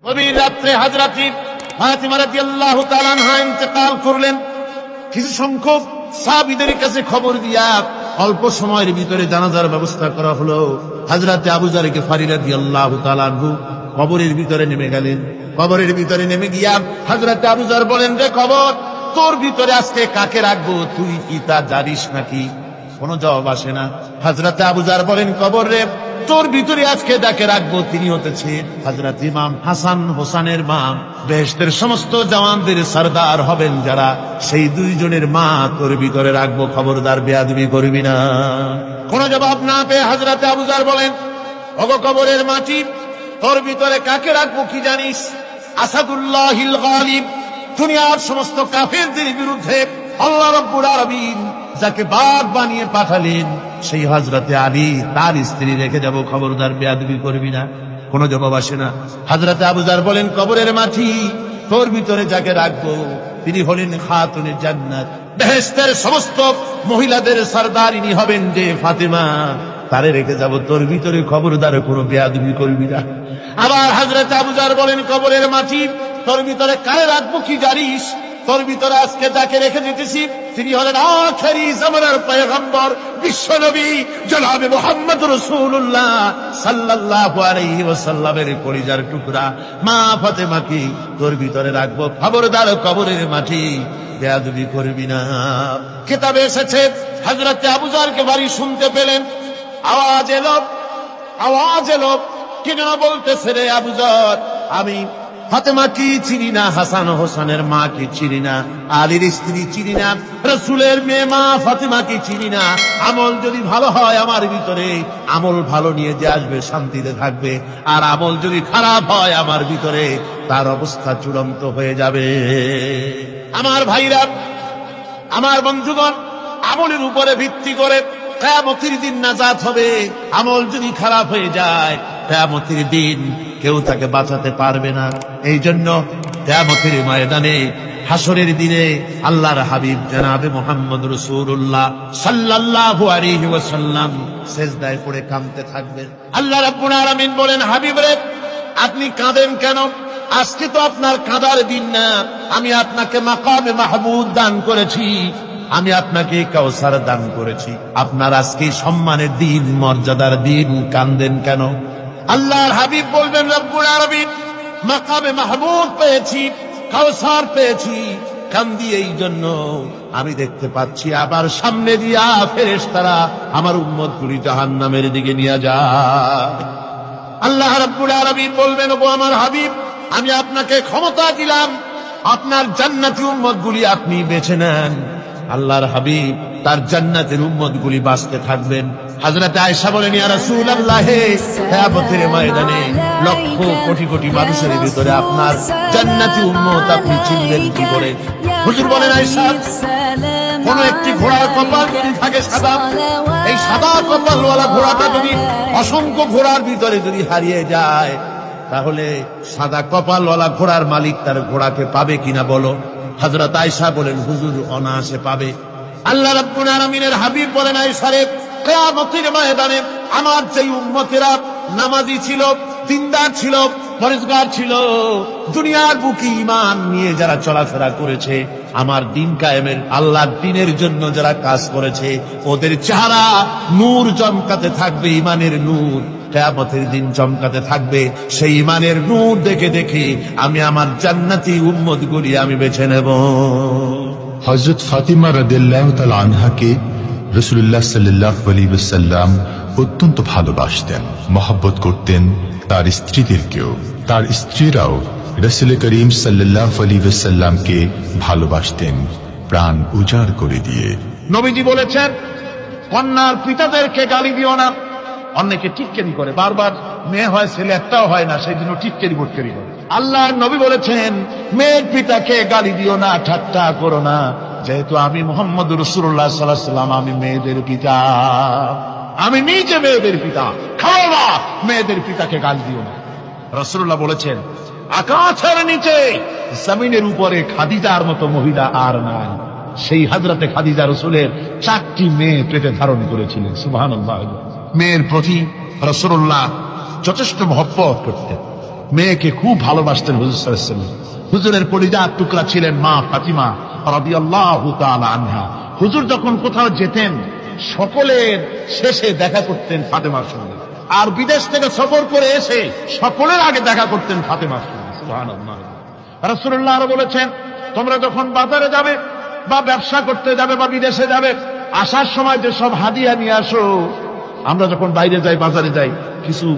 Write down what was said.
গভীর রাত্রে হযরত ফাতিমা রাদিয়াল্লাহু তাআলা আনহা ইন্তেকাল করলেন। কিছু সংখ্যক সাহাবীদের কাছে খবর দিয়া অল্প সময়ের ভিতরে জানাজার ব্যবস্থা করা হলো। হযরত আবু যর গিফারী রাদিয়াল্লাহু তাআলা আনহু কবরের ভিতরে নেমে গেলেন। কবরের ভিতরে নেমে গিয়া হযরত আবু যর বলেন, রে কবর, তোর ভিতরে আজকে কাকে রাখবো, তুই কি তা জানিস নাকি? কোনো জবাব আসে না। হযরত আবু যর বলেন, কবর রে, তোর ভিতরে আজকে যাকে রাখবো তিনি হতেছে হযরত ইমাম হাসান হোসেনের মা। বেহেশতের সমস্ত জওয়ানদের সরদার হবেন যারা, সেই দুইজনের মা তোর ভিতরে রাখবো, খবরদার বেয়াদবি করবি না। কোন জবাব না পেয়ে হযরত আবু যর বলেন, ওগো কবরের মাটি, তোর ভিতরে কাকে রাখবো কি জানিস? আসাদুল্লাহিল গালিব, দুনিয়ার সমস্ত কাফেরদের বিরুদ্ধে আল্লাহ রাব্বুল আলামিন যাকে বাঘ বানিয়ে পাঠালেন, সেই হযরতে আলী তার স্ত্রী রেখে যাব, খবরদার বেয়াদবি করবি না। কোনো জবাব আসে না। হযরতে আবু যর বলেন, কবরের মাটি, তোর ভিতরে যাকে রাখবো তিনি হলেন খাতুনে জান্নাত, বেহেশতের সমস্ত মহিলাদের সরদারিনী হবেন যে ফাতেমা, তারে রেখে যাব, তোর ভিতরে খবরদার কোনো বেয়াদবি করবি না। আবার হযরতে আবু যর বলেন, কবরের মাটি, তোর ভিতরে কারে রাখবো কি জানিস? তোর ভিতরে আজকে যাকে রেখে যেতেছি তিনি হলেন আখেরি জামানার পয়গম্বর বিশ্বনবী জনাবে মুহাম্মদ রাসূলুল্লাহ সাল্লাল্লাহু আলাইহি ওয়াসাল্লামের কলিজার টুকরা মা ফাতেমাকে তোর ভিতরে রাখবো, খবরদার কবরের মাটি বেয়াদবি করবি না। কিতাবে এসেছে হযরত আবু যরকে বাড়ি শুনতে পেলেন, আওয়াজ এলো, কি যেন বলতেছে, রে আবু যর, আমি ফাতেমা কি চিনি না, হাসান হোসেনের মা কি চিনি না, আলীর স্ত্রী চিনি না, রাসূলের মেয়ে মা ফাতেমা কি চিনি না। আমল যদি ভালো হয় আমার ভিতরে, আমল ভালো নিয়ে যে আসবে শান্তিতে থাকবে, আর আমল যদি খারাপ হয় আমার ভিতরে, তার অবস্থা চূড়ান্ত হয়ে যাবে। আমার ভাইরা, আমার বন্ধুগণ, আমলের উপরে ভিত্তি করে কিয়ামতের দিন নাজাত হবে। আমল যদি খারাপ হয়ে যায় কিয়ামতের দিন কেউ তাকে বাঁচাতে পারবে না। এই জন্য কিয়ামতের ময়দানে, হাসরের দিনে আল্লাহর হাবিব জনাবে মুহাম্মদ রাসূলুল্লাহ সাল্লাল্লাহু আলাইহি ওয়াসাল্লাম সিজদায় পড়ে কাঁদতে থাকবেন। আল্লাহ রাব্বুল আলামিন বলেন, হাবিব রে, আপনি কাঁদেন কেন? আজকে তো আপনার কাঁদার দিন না, আমি আপনাকে মাকামে মাহমুদ দান করেছি, আমি আপনাকে কাউসার দান করেছি, আপনার আজকে সম্মানের দিন, মর্যাদার দিন, কাঁদেন কেন? আল্লাহর হাবিব বলবেন, রব্বুল আলামিন, মাকামে মাহমুদ পেয়েছি, কাউসার পেয়েছি, কান্দি এই জন্য আমি দেখতে পাচ্ছি আবার সামনে দিয়া ফেরেশতারা আমার উম্মতগুলি জাহান্নামের দিকে নিয়ে যায়। আল্লাহ রাব্বুল আলামিন বলবেন, ওগো আমার হাবিব, আমি আপনাকে ক্ষমতা দিলাম, আপনার জান্নাতি উম্মতগুলি আপনি বেছে নেন। আল্লাহর হাবিব তার জান্নাতের উম্মতগুলি বাঁচতে থাকবেন। হযরত আয়েশা বলেন, ইয়া রাসূলুল্লাহ, কিয়ামতের ময়দানে লক্ষ কোটি কোটি মানুষের ভিতরে আপনার জান্নাতি উম্মত আপনি চিনবেন কি করে? হুজুর বলেন, আয়েশা, কোন একটি ঘোড়ার কপাল যদি থাকে সাদা, এই সাদা কপালওয়ালা ঘোড়াটা যদি অসংখ্য ঘোড়ার ভিতরে যদি হারিয়ে যায়, তাহলে সাদা কপালওয়ালা ঘোড়ার মালিক তার ঘোড়াকে পাবে কিনা বলো? হযরত আয়েশা বলেন, হুজুর, অনায়াসে পাবে। আল্লাহ রাব্বুল আলামিনের হাবিব বলেন, আয়েশা রে, কিয়ামতের ময়দানে আমার যেই উম্মতেরা নামাজি ছিল, দিনদার ছিল, পরেজগার ছিল, দুনিয়ার বুকে ঈমান নিয়ে যারা চলাফেরা করেছে, আমার দিন কায়েমের, আল্লাহর দ্বীনের জন্য যারা কাজ করেছে, ওদের চেহারা নূর চমকাতে থাকবে, ঈমানের নূর কিয়ামতের দিন চমকাতে থাকবে। সেই ঈমানের নূর দেখে দেখে আমি আমার জান্নাতি উম্মতগুলি আমি বেছে নেব। হযরত ফাতিমা রাদিয়াল্লাহু তাআলা আনহাকে রাসূলুল্লাহ সাল্লাল্লাহু আলাইহি ওয়াসাল্লাম অত্যন্ত ভালোবাসতেন, মহব্বত করতেন তার স্ত্রীদেরকেও। তার স্ত্রীরাও রাসূল করিম সাল্লাল্লাহু আলাইহি ওয়াসাল্লামকে ভালোবাসতেন প্রাণ উজাড় করে দিয়ে। নবীজি বলেছেন, কন্যার পিতাদেরকে গালি দিও না। অনেকে টিটকারি করে, বারবার মেয়ে হয় ছেলে একটাও হয় না, সেই জন্য টিটকারি বটকারি করে। আল্লাহর নবী বলেছেন, মেয়ের পিতাকে গালি দিও না, ঠাট্টা করো না, যেহেতু আমি মুহাম্মদ রাসূলুল্লাহ সাল্লাল্লাহু আলাইহি ওয়াসাল্লাম, আমি মেয়েদের পিতা, আমি নিজে মেয়েদের পিতা, খাও না, মেয়েদের পিতাকে গালি দিও না। রাসূলুল্লাহ বলেছেন, আকাশের নিচে জমিনের উপরে খাদিজার মতো মহিলা আর নাই। সেই হযরতে খাদিজা রাসূলের 4টি মেয়ে পেটে ধারণ করেছিলেন। সুবহানাল্লাহ। মেয়ের প্রতি রাসূলুল্লাহ যথেষ্ট মহব্বত করতেন। মেয়েকে খুব ভালোবাসতেন হুজুর সাল্লাল্লাহু আলাইহি ওয়াসাল্লাম। হুজুরের কলিজার টুকরা ছিলেন মা ফাতিমা রাদিয়াল্লাহু তাআলা আনহা। হুজুর যখন কোথাও যেতেন সকলের শেষে দেখা করতেন ফাতেমার সঙ্গে, আর বিদেশ থেকে সফর করে এসে সকলের আগে দেখা করতেন ফাতেমার সঙ্গে। সুবহানাল্লাহ। রাসূলুল্লাহ আরো বলেছেন, তোমরা যখন বাজারে যাবে বা ব্যবসা করতে যাবে বা বিদেশে যাবে, আসার সময় যে সব হাদিয়া নিয়ে আসো। আমরা যখন বাইরে যাই, বাজারে যাই, কিছু